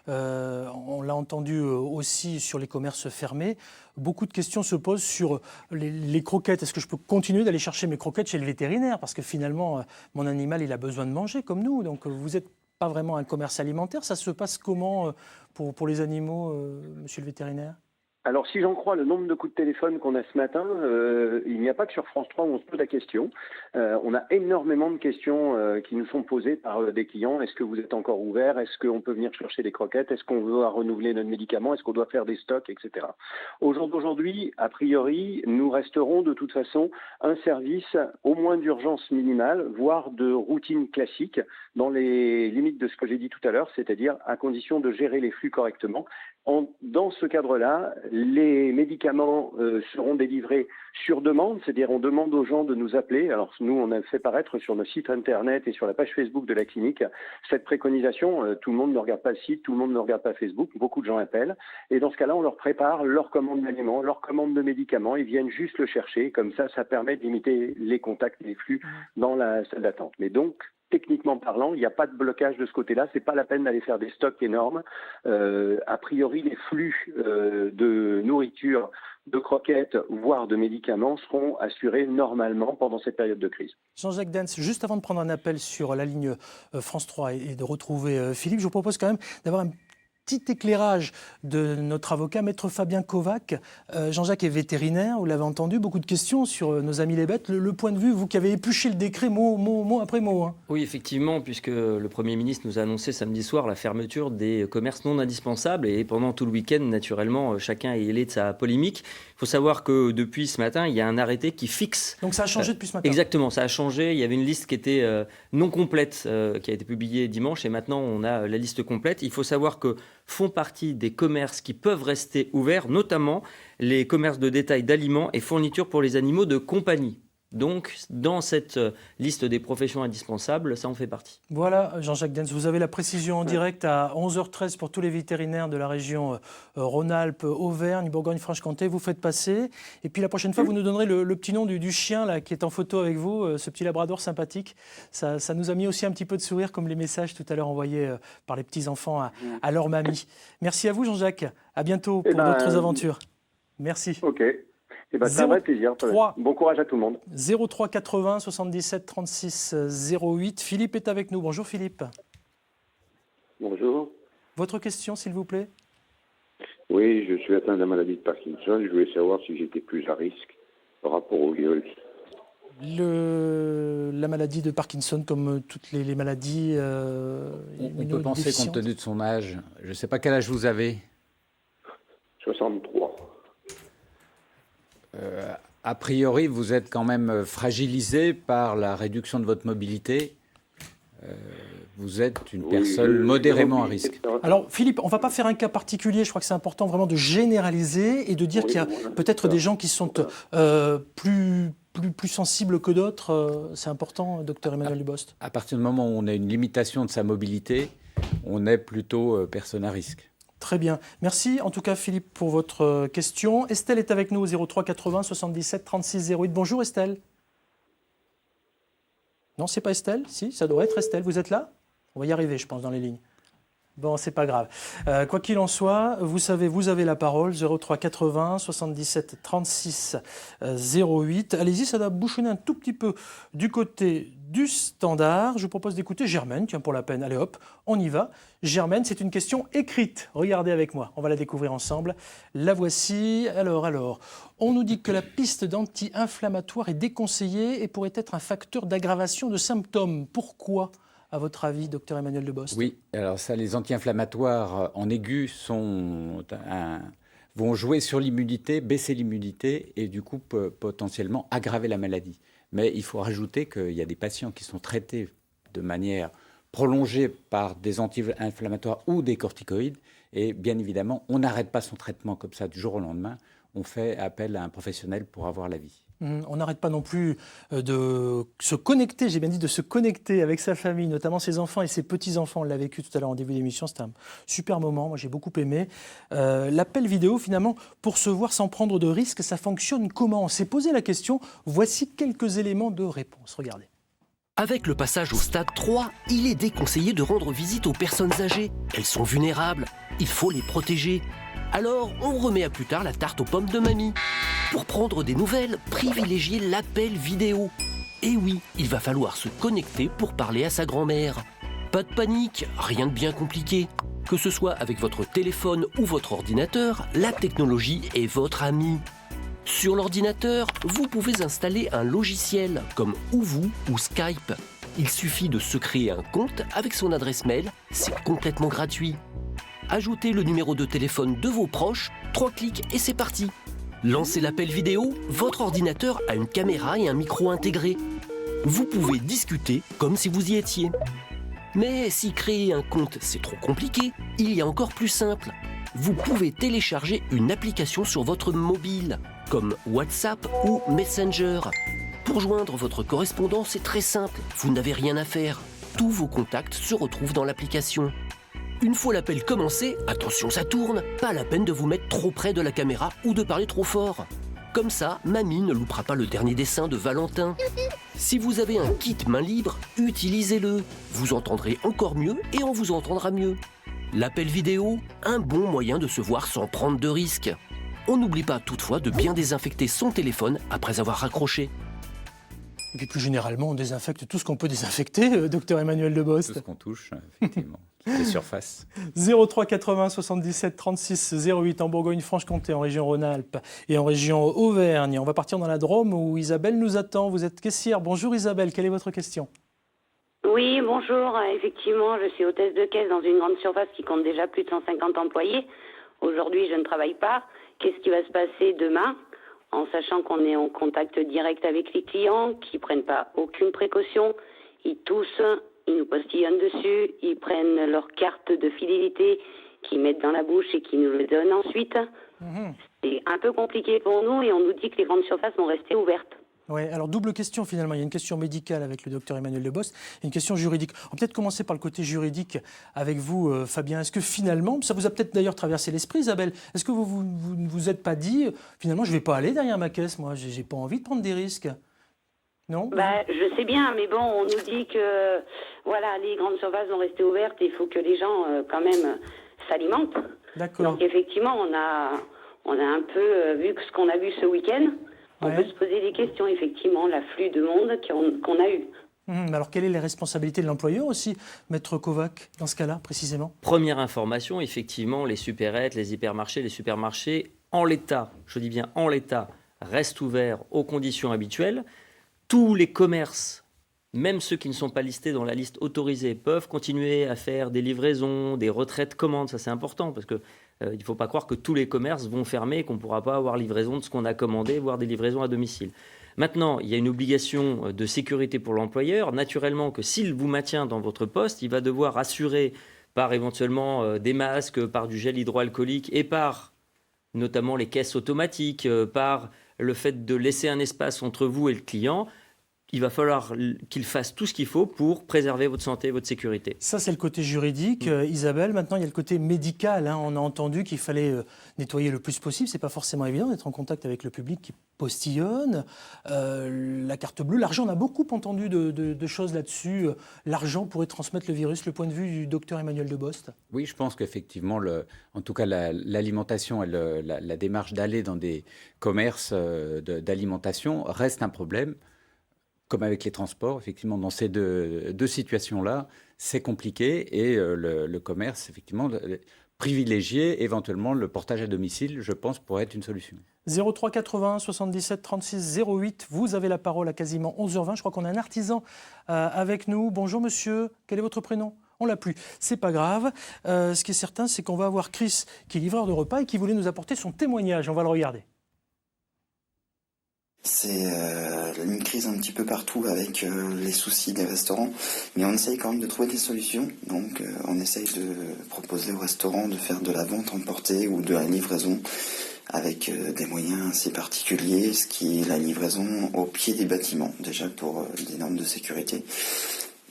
on l'a entendu aussi sur les commerces fermés, beaucoup de questions se posent sur les croquettes. Est-ce que je peux continuer d'aller chercher mes croquettes chez le vétérinaire? Parce que finalement, mon animal, il a besoin de manger comme nous. Donc vous n'êtes pas vraiment un commerce alimentaire. Ça se passe comment pour les animaux, monsieur le vétérinaire? Alors, si j'en crois le nombre de coups de téléphone qu'on a ce matin, il n'y a pas que sur France 3 où on se pose la question. On a énormément de questions qui nous sont posées par des clients. Est-ce que vous êtes encore ouvert? Est-ce qu'on peut venir chercher des croquettes? Est-ce qu'on doit renouveler notre médicament? Est-ce qu'on doit faire des stocks, etc. Au jour d'aujourd'hui, a priori, nous resterons de toute façon un service au moins d'urgence minimale, voire de routine classique, dans les limites de ce que j'ai dit tout à l'heure, c'est-à-dire à condition de gérer les flux correctement. Dans ce cadre-là, les médicaments seront délivrés sur demande, c'est-à-dire on demande aux gens de nous appeler. Alors nous, on a fait paraître sur nos sites internet et sur la page Facebook de la clinique cette préconisation. Tout le monde ne regarde pas le site, tout le monde ne regarde pas Facebook, beaucoup de gens appellent. Et dans ce cas-là, on leur prépare leur commande d'aliments, leur commande de médicaments. Ils viennent juste le chercher. Comme ça permet de limiter les contacts et les flux dans la salle d'attente. Mais donc, techniquement parlant, il n'y a pas de blocage de ce côté-là. C'est pas la peine d'aller faire des stocks énormes. A priori, les flux de nourriture, de croquettes, voire de médicaments seront assurés normalement pendant cette période de crise. Jean-Jacques Dens, juste avant de prendre un appel sur la ligne France 3 et de retrouver Philippe, je vous propose quand même d'avoir un petit éclairage de notre avocat, maître Fabien Kovac. Jean-Jacques est vétérinaire, vous l'avez entendu, beaucoup de questions sur nos amis les bêtes. Le point de vue, vous qui avez épluché le décret mot après mot. Hein. Oui, effectivement, puisque le Premier ministre nous a annoncé samedi soir la fermeture des commerces non indispensables et pendant tout le week-end, naturellement, chacun est ailé de sa polémique. Il faut savoir que depuis ce matin, il y a un arrêté qui fixe... Donc ça a changé depuis ce matin? Exactement, ça a changé. Il y avait une liste qui était non complète, qui a été publiée dimanche et maintenant on a la liste complète. Il faut savoir que font partie des commerces qui peuvent rester ouverts, notamment les commerces de détail d'aliments et fournitures pour les animaux de compagnie. Donc, dans cette liste des professions indispensables, ça en fait partie. Voilà, Jean-Jacques Dens, vous avez la précision en direct à 11h13 pour tous les vétérinaires de la région Rhône-Alpes, Auvergne, Bourgogne-Franche-Comté. Vous faites passer. Et puis la prochaine fois, vous nous donnerez le petit nom du chien là, qui est en photo avec vous, ce petit labrador sympathique. Ça nous a mis aussi un petit peu de sourire, comme les messages tout à l'heure envoyés par les petits-enfants à leur mamie. Merci à vous, Jean-Jacques. À bientôt pour d'autres aventures. Merci. OK. Eh ben, c'est un vrai plaisir. Bon courage à tout le monde. 03 80 77 36 08. Philippe est avec nous. Bonjour Philippe. Bonjour. Votre question, s'il vous plaît? Oui, je suis atteint de la maladie de Parkinson. Je voulais savoir si j'étais plus à risque par rapport au virus. La maladie de Parkinson, comme toutes les maladies... on peut penser, compte tenu de son âge. Je ne sais pas quel âge vous avez. 63. A priori, vous êtes quand même fragilisé par la réduction de votre mobilité. Vous êtes une personne modérément à risque. Alors Philippe, on ne va pas faire un cas particulier. Je crois que c'est important vraiment de généraliser et de dire qu'il y a peut-être des gens qui sont plus sensibles que d'autres. C'est important, docteur Emmanuel Dubost. À partir du moment où on a une limitation de sa mobilité, on est plutôt personne à risque. Très bien. Merci en tout cas Philippe pour votre question. Estelle est avec nous au 03 80 77 36 08. Bonjour Estelle. Non, c'est pas Estelle? Si, ça doit être Estelle. Vous êtes là? On va y arriver, je pense, dans les lignes. Bon, c'est pas grave. Quoi qu'il en soit, vous savez, vous avez la parole. 03 80 77 36 08. Allez-y, ça doit bouchonner un tout petit peu du côté du standard. Je vous propose d'écouter Germaine, tiens, pour la peine. Allez hop, on y va. Germaine, c'est une question écrite. Regardez avec moi, on va la découvrir ensemble. La voici. Alors, on nous dit que la piste d'anti-inflammatoire est déconseillée et pourrait être un facteur d'aggravation de symptômes. Pourquoi, à votre avis, docteur Emmanuel Debost? Oui, alors ça, les anti-inflammatoires en aigu vont jouer sur l'immunité, baisser l'immunité et du coup potentiellement aggraver la maladie. Mais il faut rajouter qu'il y a des patients qui sont traités de manière prolongée par des anti-inflammatoires ou des corticoïdes. Et bien évidemment, on n'arrête pas son traitement comme ça du jour au lendemain. On fait appel à un professionnel pour avoir l'avis. On n'arrête pas non plus de se connecter, j'ai bien dit de se connecter avec sa famille, notamment ses enfants et ses petits-enfants. On l'a vécu tout à l'heure en début d'émission, c'était un super moment, moi j'ai beaucoup aimé. L'appel vidéo, finalement, pour se voir sans prendre de risques, ça fonctionne comment? On s'est posé la question, voici quelques éléments de réponse, regardez. Avec le passage au stade 3, il est déconseillé de rendre visite aux personnes âgées. Elles sont vulnérables, il faut les protéger. Alors, on remet à plus tard la tarte aux pommes de mamie. Pour prendre des nouvelles, privilégiez l'appel vidéo. Et oui, il va falloir se connecter pour parler à sa grand-mère. Pas de panique, rien de bien compliqué. Que ce soit avec votre téléphone ou votre ordinateur, la technologie est votre amie. Sur l'ordinateur, vous pouvez installer un logiciel comme Ouvoo ou Skype. Il suffit de se créer un compte avec son adresse mail, c'est complètement gratuit. Ajoutez le numéro de téléphone de vos proches, 3 clics et c'est parti. Lancez l'appel vidéo, votre ordinateur a une caméra et un micro intégrés. Vous pouvez discuter comme si vous y étiez. Mais si créer un compte c'est trop compliqué, il y a encore plus simple. Vous pouvez télécharger une application sur votre mobile, comme WhatsApp ou Messenger. Pour joindre votre correspondant, c'est très simple, vous n'avez rien à faire. Tous vos contacts se retrouvent dans l'application. Une fois l'appel commencé, attention ça tourne, pas la peine de vous mettre trop près de la caméra ou de parler trop fort. Comme ça, mamie ne loupera pas le dernier dessin de Valentin. Si vous avez un kit main libre, utilisez-le. Vous entendrez encore mieux et on vous entendra mieux. L'appel vidéo, un bon moyen de se voir sans prendre de risques. On n'oublie pas toutefois de bien désinfecter son téléphone après avoir raccroché. Et puis plus généralement, on désinfecte tout ce qu'on peut désinfecter, docteur Emmanuel Debost. Tout ce qu'on touche, effectivement, les surfaces. 03 80 77 36 08 en Bourgogne-Franche-Comté, en région Rhône-Alpes et en région Auvergne. On va partir dans la Drôme où Isabelle nous attend. Vous êtes caissière. Bonjour Isabelle, quelle est votre question? Oui, bonjour. Effectivement, je suis hôtesse de caisse dans une grande surface qui compte déjà plus de 150 employés. Aujourd'hui, je ne travaille pas. Qu'est-ce qui va se passer demain, en sachant qu'on est en contact direct avec les clients, qui ne prennent pas aucune précaution, ils toussent, ils nous postillonnent dessus, ils prennent leur carte de fidélité, qu'ils mettent dans la bouche et qu'ils nous le donnent ensuite. C'est un peu compliqué pour nous et on nous dit que les grandes surfaces vont rester ouvertes. Oui, alors double question finalement. Il y a une question médicale avec le docteur Emmanuel Debost et une question juridique. On va peut-être commencer par le côté juridique avec vous, Fabien. Est-ce que finalement, ça vous a peut-être d'ailleurs traversé l'esprit, Isabelle, est-ce que vous ne vous êtes pas dit, finalement, je ne vais pas aller derrière ma caisse, moi, j'ai pas envie de prendre des risques? Non? Je sais bien, mais bon, on nous dit que voilà, les grandes surfaces vont rester ouvertes et il faut que les gens, quand même, s'alimentent. D'accord. Donc effectivement, on a un peu vu ce qu'on a vu ce week-end. On peut se poser des questions, effectivement, l'afflux de monde qu'on a eu. Alors, quelles sont les responsabilités de l'employeur aussi, Maître Kovac, dans ce cas-là, précisément? Première information, effectivement, les supérettes, les hypermarchés, les supermarchés, en l'état, je dis bien en l'état, restent ouverts aux conditions habituelles. Tous les commerces, même ceux qui ne sont pas listés dans la liste autorisée, peuvent continuer à faire des livraisons, des retraits de commandes. Ça, c'est important, parce que il ne faut pas croire que tous les commerces vont fermer et qu'on ne pourra pas avoir livraison de ce qu'on a commandé, voire des livraisons à domicile. Maintenant, il y a une obligation de sécurité pour l'employeur. Naturellement que s'il vous maintient dans votre poste, il va devoir assurer par éventuellement des masques, par du gel hydroalcoolique et par notamment les caisses automatiques, par le fait de laisser un espace entre vous et le client. Il va falloir qu'il fasse tout ce qu'il faut pour préserver votre santé et votre sécurité. Ça, c'est le côté juridique. Isabelle, maintenant, il y a le côté médical. On a entendu qu'il fallait nettoyer le plus possible. Ce n'est pas forcément évident d'être en contact avec le public qui postillonne. La carte bleue, l'argent, on a beaucoup entendu de choses là-dessus. L'argent pourrait transmettre le virus. Le point de vue du docteur Emmanuel Debost? Oui, je pense qu'effectivement, en tout cas, l'alimentation et la démarche d'aller dans des commerces d'alimentation reste un problème. Comme avec les transports, effectivement, dans ces deux situations-là, c'est compliqué et le commerce, effectivement, privilégier éventuellement le portage à domicile, je pense, pourrait être une solution. 03 80 77 36 08, vous avez la parole à quasiment 11h20. Je crois qu'on a un artisan avec nous. Bonjour monsieur, quel est votre prénom? On l'a plus, c'est pas grave. Ce qui est certain, c'est qu'on va avoir Chris, qui est livreur de repas et qui voulait nous apporter son témoignage. On va le regarder. C'est une crise un petit peu partout avec les soucis des restaurants, mais on essaye quand même de trouver des solutions. Donc on essaye de proposer aux restaurants de faire de la vente emportée ou de la livraison avec des moyens assez particuliers, ce qui est la livraison au pied des bâtiments, déjà pour des normes de sécurité.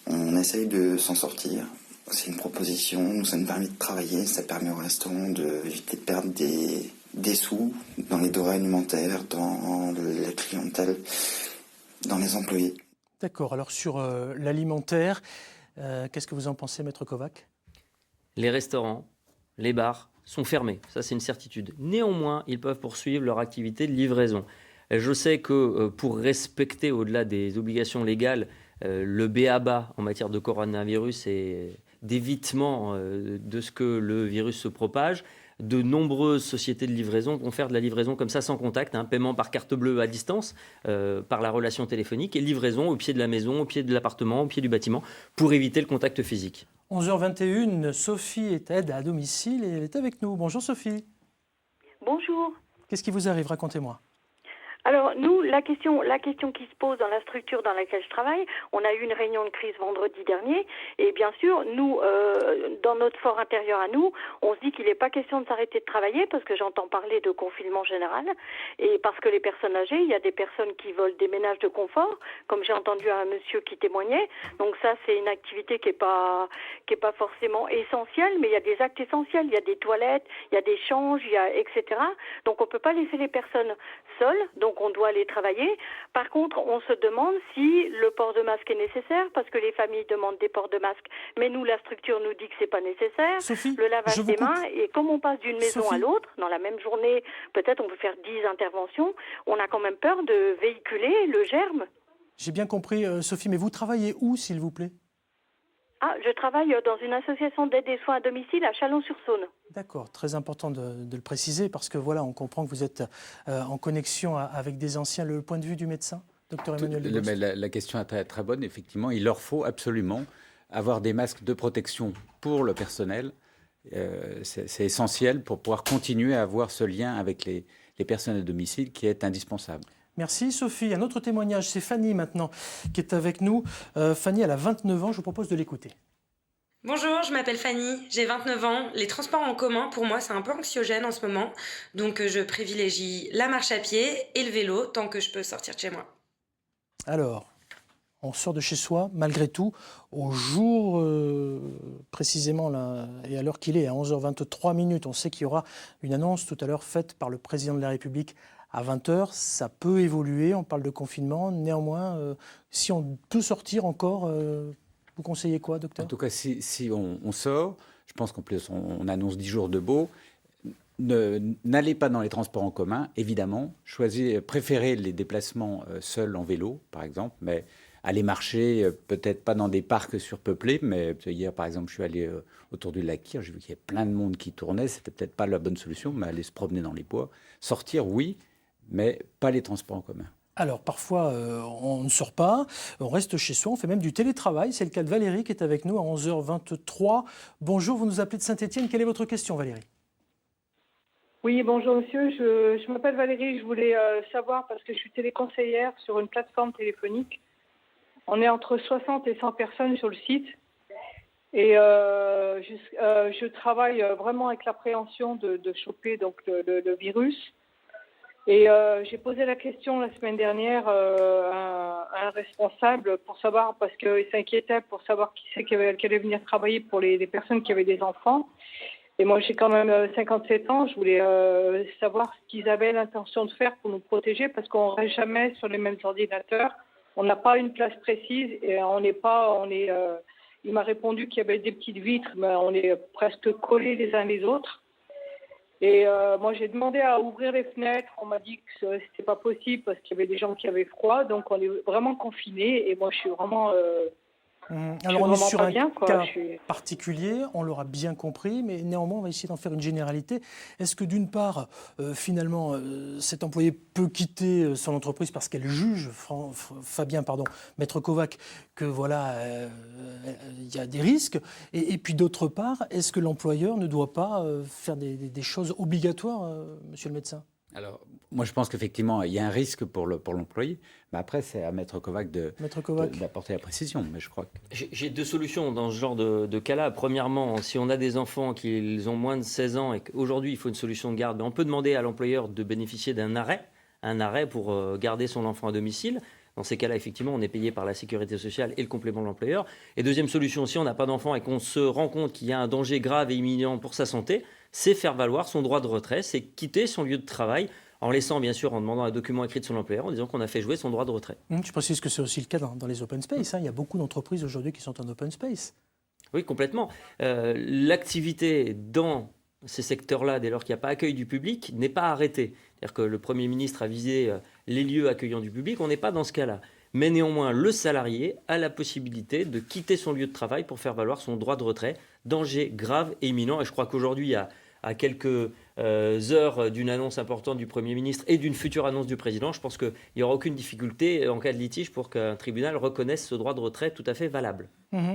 On essaye de s'en sortir. C'est une proposition, ça nous permet de travailler, ça permet au restaurant d'éviter de perdre des sous dans les denrées alimentaires, dans la clientèle, dans les employés. D'accord, alors sur l'alimentaire, qu'est-ce que vous en pensez, Maître Kovac? Les restaurants, les bars sont fermés, ça c'est une certitude. Néanmoins, ils peuvent poursuivre leur activité de livraison. Je sais que pour respecter, au-delà des obligations légales, le b.a.-ba en matière de coronavirus et d'évitement de ce que le virus se propage, de nombreuses sociétés de livraison vont faire de la livraison comme ça sans contact, paiement par carte bleue à distance, par la relation téléphonique, et livraison au pied de la maison, au pied de l'appartement, au pied du bâtiment, pour éviter le contact physique. 11h21, Sophie est aide à domicile et elle est avec nous. Bonjour Sophie. Bonjour. Qu'est-ce qui vous arrive? Racontez-moi. Alors nous, la question qui se pose dans la structure dans laquelle je travaille, on a eu une réunion de crise vendredi dernier et bien sûr, nous, dans notre fort intérieur à nous, on se dit qu'il n'est pas question de s'arrêter de travailler parce que j'entends parler de confinement général et parce que les personnes âgées, il y a des personnes qui veulent des ménages de confort, comme j'ai entendu un monsieur qui témoignait. Donc ça, c'est une activité qui est pas forcément essentielle, mais il y a des actes essentiels, il y a des toilettes, il y a des changes, etc. Donc on peut pas laisser les personnes seules. Donc on doit aller travailler. Par contre, on se demande si le port de masque est nécessaire parce que les familles demandent des ports de masque. Mais nous, la structure nous dit que c'est pas nécessaire. Sophie, le lavage des mains. Et comme on passe d'une maison à l'autre, dans la même journée, peut-être on peut faire 10 interventions, on a quand même peur de véhiculer le germe. J'ai bien compris, Sophie, mais vous travaillez où, s'il vous plaît? Ah, je travaille dans une association d'aide et soins à domicile à Chalon-sur-Saône. D'accord, très important de le préciser parce que voilà, on comprend que vous êtes en connexion avec des anciens. Le point de vue du médecin, docteur Emmanuel Debos. La question est très, très bonne. Effectivement, il leur faut absolument avoir des masques de protection pour le personnel. C'est essentiel pour pouvoir continuer à avoir ce lien avec les personnes à domicile qui est indispensable. Merci Sophie. Un autre témoignage, c'est Fanny maintenant qui est avec nous. Fanny, elle a 29 ans, je vous propose de l'écouter. Bonjour, je m'appelle Fanny, j'ai 29 ans. Les transports en commun, pour moi, c'est un peu anxiogène en ce moment. Donc je privilégie la marche à pied et le vélo tant que je peux sortir de chez moi. Alors, on sort de chez soi, malgré tout, au jour précisément là, et à l'heure qu'il est, à 11h23. On sait qu'il y aura une annonce tout à l'heure faite par le président de la République à 20h. Ça peut évoluer, on parle de confinement. Néanmoins, si on peut sortir encore, vous conseillez quoi, docteur? En tout cas, si on sort, je pense qu'en plus on annonce 10 jours de beau, n'allez pas dans les transports en commun, évidemment. Préférez les déplacements seuls en vélo, par exemple, mais aller marcher, peut-être pas dans des parcs surpeuplés, mais hier, par exemple, je suis allé autour du lac Kyr, j'ai vu qu'il y avait plein de monde qui tournait, c'était peut-être pas la bonne solution, mais aller se promener dans les bois. Sortir, oui, mais pas les transports en commun. Alors, parfois, on ne sort pas, on reste chez soi, on fait même du télétravail. C'est le cas de Valérie qui est avec nous à 11h23. Bonjour, vous nous appelez de Saint-Étienne. Quelle est votre question, Valérie? Oui, bonjour monsieur, je m'appelle Valérie, je voulais savoir, parce que je suis téléconseillère sur une plateforme téléphonique. On est entre 60 et 100 personnes sur le site. Et je travaille vraiment avec l'appréhension de choper donc, le virus. Et j'ai posé la question la semaine dernière à un responsable pour savoir, parce qu'il s'inquiétait pour savoir qui c'est qui allait venir travailler pour les personnes qui avaient des enfants. Et moi, j'ai quand même 57 ans. Je voulais savoir ce qu'ils avaient l'intention de faire pour nous protéger, parce qu'on ne reste jamais sur les mêmes ordinateurs. On n'a pas une place précise et il m'a répondu qu'il y avait des petites vitres, mais on est presque collés les uns les autres. Et moi, j'ai demandé à ouvrir les fenêtres. On m'a dit que c'était pas possible parce qu'il y avait des gens qui avaient froid. Donc, on est vraiment confinés. Et moi, je suis vraiment... Alors, on est sur un cas particulier, on l'aura bien compris, mais néanmoins, on va essayer d'en faire une généralité. Est-ce que d'une part, finalement, cet employé peut quitter son entreprise parce qu'elle juge, Maître Kovac, que voilà, il y a des risques, et puis d'autre part, est-ce que l'employeur ne doit pas faire des choses obligatoires, monsieur le médecin? Alors, moi, je pense qu'effectivement, il y a un risque pour l'employé. Mais après, c'est à Maître Kovac d'apporter la précision. Mais je crois que... J'ai 2 solutions dans ce genre de cas-là. Premièrement, si on a des enfants qui ont moins de 16 ans et qu'aujourd'hui, il faut une solution de garde, on peut demander à l'employeur de bénéficier d'un arrêt pour garder son enfant à domicile. Dans ces cas-là, effectivement, on est payé par la sécurité sociale et le complément de l'employeur. Et deuxième solution, si on n'a pas d'enfant et qu'on se rend compte qu'il y a un danger grave et imminent pour sa santé, c'est faire valoir son droit de retrait, c'est quitter son lieu de travail en laissant, bien sûr, en demandant un document écrit de son employeur, en disant qu'on a fait jouer son droit de retrait. Je précise que c'est aussi le cas dans les open space. Il y a beaucoup d'entreprises aujourd'hui qui sont en open space. Oui, complètement. L'activité dans ces secteurs-là, dès lors qu'il n'y a pas accueil du public, n'est pas arrêtée. C'est-à-dire que le Premier ministre a visé les lieux accueillant du public, on n'est pas dans ce cas-là. Mais néanmoins, le salarié a la possibilité de quitter son lieu de travail pour faire valoir son droit de retrait, danger grave et imminent. Et je crois qu'aujourd'hui, à quelques heures d'une annonce importante du Premier ministre et d'une future annonce du Président, je pense qu'il n'y aura aucune difficulté en cas de litige pour qu'un tribunal reconnaisse ce droit de retrait tout à fait valable.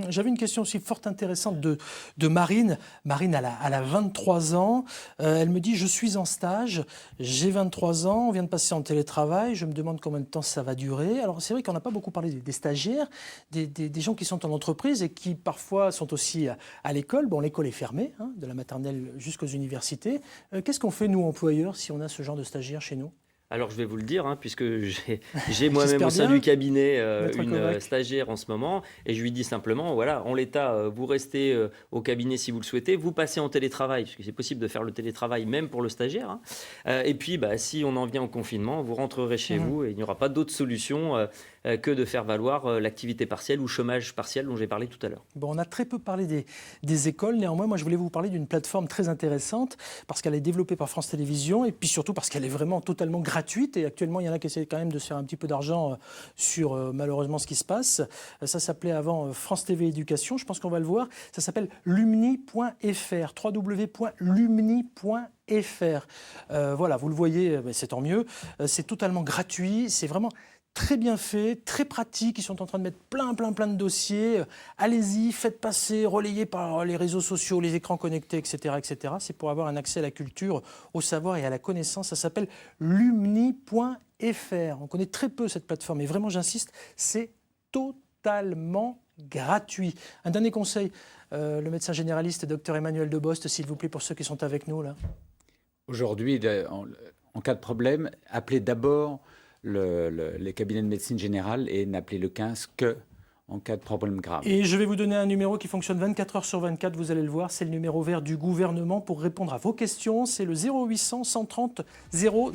J'avais une question aussi fort intéressante de Marine. Marine, elle a 23 ans. Elle me dit, je suis en stage, j'ai 23 ans, on vient de passer en télétravail, je me demande combien de temps ça va durer. Alors c'est vrai qu'on n'a pas beaucoup parlé des stagiaires, des gens qui sont en entreprise et qui parfois sont aussi à l'école. Bon, l'école est fermée, de la maternelle jusqu'aux universités. Qu'est-ce qu'on fait, nous, employeurs, si on a ce genre de stagiaires chez nous ? Alors je vais vous le dire, puisque j'ai moi-même au sein du cabinet une stagiaire en ce moment, et je lui dis simplement, voilà, en l'état, vous restez au cabinet si vous le souhaitez, vous passez en télétravail, puisque c'est possible de faire le télétravail même pour le stagiaire, et puis si on en vient au confinement, vous rentrerez chez vous, et il n'y aura pas d'autre solution que de faire valoir l'activité partielle ou chômage partiel dont j'ai parlé tout à l'heure. Bon, on a très peu parlé des écoles, néanmoins, moi je voulais vous parler d'une plateforme très intéressante, parce qu'elle est développée par France Télévisions, et puis surtout parce qu'elle est vraiment totalement gratuite, et actuellement il y en a qui essaient quand même de se faire un petit peu d'argent sur malheureusement ce qui se passe. Ça s'appelait avant France TV Éducation, je pense qu'on va le voir, ça s'appelle lumni.fr, www.lumni.fr. Voilà, vous le voyez, c'est tant mieux, c'est totalement gratuit, c'est vraiment très bien fait, très pratique. Ils sont en train de mettre plein de dossiers. Allez-y, faites passer, relayez par les réseaux sociaux, les écrans connectés, etc. etc. C'est pour avoir un accès à la culture, au savoir et à la connaissance. Ça s'appelle lumni.fr. On connaît très peu cette plateforme, et vraiment, j'insiste, c'est totalement gratuit. Un dernier conseil, le médecin généraliste, Dr Emmanuel Debost, s'il vous plaît, pour ceux qui sont avec nous, là. Aujourd'hui, en cas de problème, appelez d'abord les cabinets de médecine générale et n'appelez le 15 que en cas de problème grave. Et je vais vous donner un numéro qui fonctionne 24 heures sur 24, vous allez le voir, c'est le numéro vert du gouvernement pour répondre à vos questions, c'est le 0800 130 000,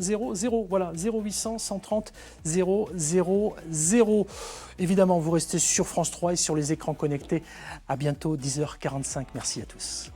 voilà, 0800 130 000. Évidemment, vous restez sur France 3 et sur les écrans connectés. À bientôt, 10h45, merci à tous.